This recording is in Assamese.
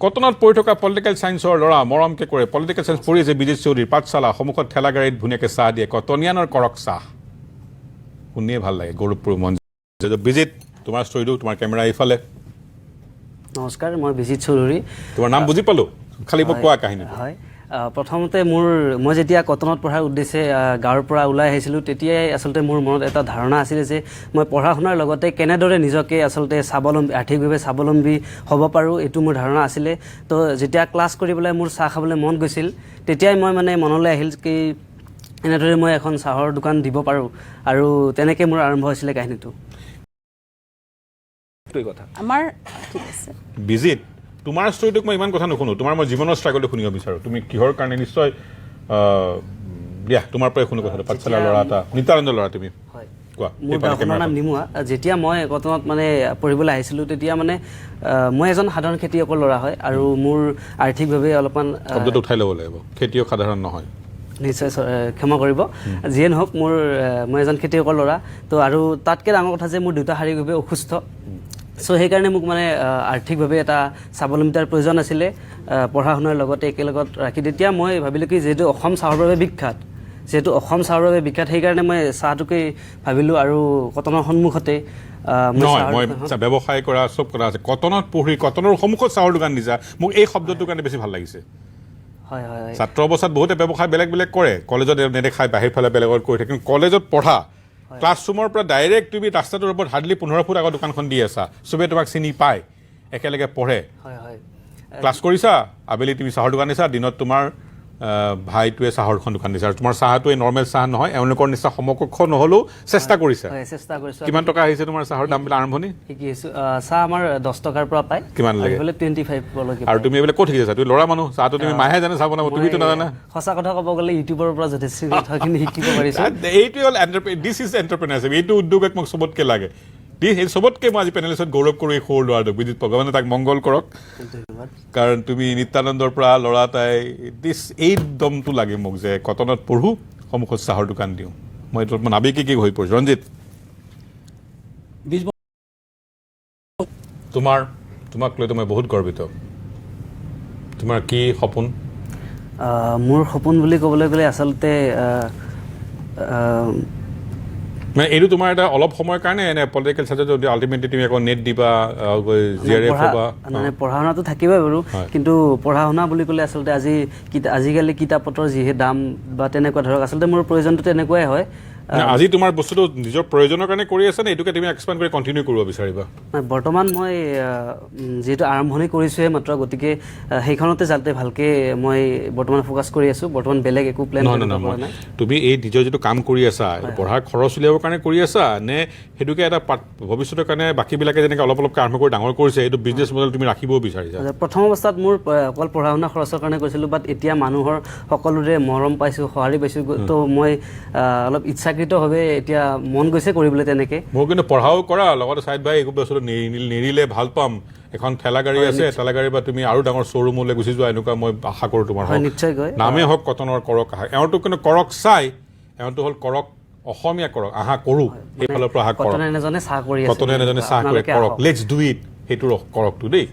কটনত পঢ়ি থকা পলিটিকেল সায়েন্সৰ ল'ৰা মৰমকে কৰে পলিটিকেল সায়েন্স পঢ়ি আছে বিজিত চৌধুৰীৰ পাঠশালা সন্মুখত ঠেলাগাড়ীত ধুনীয়াকৈ চাহ দিয়ে কটনিয়ানৰ কৰক চাহ শুনিয়ে ভাল লাগে গৌৰৱপুৰ মন বিজিত তোমাৰ ষ্টৰিটো তোমাৰ কেমেৰা এইফালে নমস্কাৰ মই বিজিত চৌধুৰী তোমাৰ নাম বুজি পালো খালি মোক কোৱা কাহিনী হয় প্ৰথমতে মই যেতিয়া কটনত পঢ়াৰ উদ্দেশ্যে গাঁৱৰ পৰা ওলাই আহিছিলোঁ তেতিয়াই আচলতে মোৰ মনত এটা ধাৰণা আছিল যে মই পঢ়া শুনাৰ লগতে কেনেদৰে নিজকে আচলতে আৰ্থিকভাৱে স্বাৱলম্বী হ'ব পাৰোঁ এইটো মোৰ ধাৰণা আছিলে তো যেতিয়া ক্লাছ কৰিবলৈ মোৰ চাহ খাবলৈ মন গৈছিল তেতিয়াই মই মানে মনলৈ আহিল কি এনেদৰে মই এখন চাহৰ দোকান দিব পাৰোঁ আৰু তেনেকৈ মোৰ আৰম্ভ হৈছিলে কাহিনীটো আমাৰ ঠিক আছে বিজিত তোমাৰ ষ্টৰিটোক মই ইমান কথা নুশুনো তোমাৰ মই জীৱনৰ ষ্ট্ৰাগলটো শুনিব বিচাৰোঁ তুমি কিহৰ কাৰণে নিশ্চয় দিয়া তোমাৰ পৰাই শুনো কথাটো পাঠশালা ল'ৰা এটা নিতানন্দ ল'ৰা তুমি কোৱা মোৰ গাঁওখনৰ নাম নিমুৱা যেতিয়া মই কটনত মানে পঢ়িবলৈ আহিছিলোঁ তেতিয়া মানে মই এজন সাধাৰণ খেতিয়কৰ ল'ৰা হয় আৰু মোৰ আৰ্থিকভাৱে অলপমান শব্দটো উঠাই ল'ব লাগিব খেতিয়ক সাধাৰণ নহয় নিশ্চয় ক্ষমা কৰিব যিয়ে নহওক মই এজন খেতিয়কৰ ল'ৰা তো আৰু তাতকৈ ডাঙৰ কথা যে মোৰ দেউতা শাৰীৰিকভাৱে অসুস্থ চ' সেইকাৰণে মোক মানে আৰ্থিকভাৱে এটা স্বাৱলম্বিতাৰ প্ৰয়োজন আছিলে পঢ়া শুনাৰ লগতে একেলগত ৰাখি তেতিয়া মই ভাবিলোঁ কি যিহেতু অসম চাহৰ বাবে বিখ্যাত সেইকাৰণে মই চাহটোকে ভাবিলোঁ আৰু কটনৰ সন্মুখতে মই ব্যৱসায় কৰা চব কথা আছে কটনত পঢ়ি কটনৰ সন্মুখত চাহৰ দোকান দিছা মোক এই শব্দটোৰ কাৰণে বেছি ভাল লাগিছে হয় হয় ছাত্ৰ অৱস্থাত বহুতে ব্যৱসায় বেলেগ বেলেগ কৰে কলেজত নেদেখায় বাহিৰ ফালে বেলেগত কৰি থাকে কিন্তু কলেজত পঢ়া ক্লাছৰুমৰ পৰা ডাইৰেক্ট তুমি ৰাস্তাটোৰ ওপৰত হাৰ্ডলি 15 ফুট আগত দোকানখন দি আছা চবেই তোমাক চিনি পায় একেলগে পঢ়ে ক্লাছ কৰিছা আবেলি তুমি চাহৰ দোকান দিছা দিনত তোমাৰ ভাইটোৱে চাহৰখন দোকান দিছে আৰু তোমাৰ চাহটোৱে নৰ্মেল চাহ নহয় এওঁলোকৰ নিচিনা সমকক্ষ নহ'লেও চেষ্টা কৰিছা কিমান টকা আহিছে তোমাৰ চাহৰ দামবিলাক আৰম্ভণি শিকিছোঁ চাহ আমাৰ 10 টকাৰ পৰা পায় কিমান লাগে 25 আৰু তুমি এইবিলাক ক'ত শিকিছা তুমি ল'ৰা মানুহ চাহটো তুমি মাহে জানে চাহ বনাব তুমিতো নাজানা সঁচা কথা ক'ব গ'লে ইউটিউবৰ পৰা যথেষ্ট কথাখিনি শিকিব পাৰিছোঁ এইটোৱে হ'ল দিছ ইজ এণ্টাৰপ্ৰেনাৰশ্বিপ এইটো উদ্যোগত মোক চবতকৈ লাগে সেই চবতকৈ মই আজি পেনেলিষ্টত গৌৰৱ কৰোঁ এই সৰু ল'ৰাটোক বিজিত ভগৱানে তাক মংগল কৰক কাৰণ তুমি নিত্যানন্দৰ পৰা ল'ৰা এটাই এই দমটো লাগে মোক যে কটনত পঢ়োঁ সন্মুখত চাহৰ দোকান দিওঁ মই এইটো মানে আৱেগিক হৈ পৰিছোঁ ৰঞ্জিত তোমাক লৈতো মই বহুত গৰ্বিত তোমাৰ কি সপোন মোৰ সপোন বুলি ক'বলৈ গ'লে আচলতে মানে এইটো তোমাৰ এটা অলপ সময়ৰ কাৰণে এনে পলিটিকেল চাইন্সত যদি আল্টিমেটলি তুমি আকৌ নেট দিবা জিআৰএফ হ'বা মানে পঢ়া শুনাটো থাকিবই বাৰু কিন্তু পঢ়া শুনা বুলি ক'লে আচলতে আজিকালি কিতাপ পত্ৰৰ যিহে দাম বা তেনেকুৱা ধৰক আচলতে মোৰ প্ৰয়োজনটো তেনেকুৱাই হয় আজি তোমাৰ বস্তুটো নিজৰ প্ৰয়োজনৰ কাৰণে কৰি আছা নে এইটোকে তুমি এক্সপেণ্ড কৰি কণ্টিনিউ কৰিব বিচাৰিবা বৰ্তমান মই যিহেতু আৰম্ভণি কৰিছোঁহে মাত্ৰ গতিকে সেইখনতে যাতে ভালকৈ মই বৰ্তমান ফ'কাছ কৰি আছোঁ বৰ্তমান বেলেগ একো প্লেন নাই তুমি এই নিজৰ যিটো কাম কৰি আছা পঢ়াৰ খৰচ উলিয়াবৰ কাৰণে কৰি আছা নে সেইটোকে এটা ভৱিষ্যতৰ কাৰণে বাকীবিলাকে যেনেকৈ অলপ অলপকৈ আৰম্ভ কৰি ডাঙৰ কৰিছে এইটো বিজনেছ মডেল তুমি ৰাখিবও বিচাৰিছা প্ৰথম অৱস্থাত মোৰ অকল পঢ়া শুনা খৰচৰ কাৰণে কৰিছিলোঁ বাট এতিয়া মানুহৰ সকলোৰে মৰম পাইছোঁ সঁহাৰি পাইছোঁ তো মই অলপ ইচ্ছাকৃতভাৱে এতিয়া মন গৈছে কৰিবলৈ তেনেকৈ মোৰ কিন্তু পঢ়াও কৰা লগতে চাইড বাই একো বস্তু নেৰিলে ভাল পাম এখন ঠেলাগাড়ী আছে ঠেলাগাড়ীৰ পৰা তুমি আৰু ডাঙৰ শ্ব'ৰুমলৈ গুচি যোৱা এনেকুৱা মই আশা কৰোঁ তোমাৰ নিশ্চয়কৈ নামেই হওক কটনৰ কৰক আহা এওঁটো কিন্তু কৰক চাই এওঁটো হ'ল কৰক অসমীয়া কৰক আহা কৰোঁ এইফালৰ পৰা আহা কৰক কটনিয়ান এজনে চাহ কৰি কৰক লেটছ ডু ইট সেইটোৰ কৰকটো দেই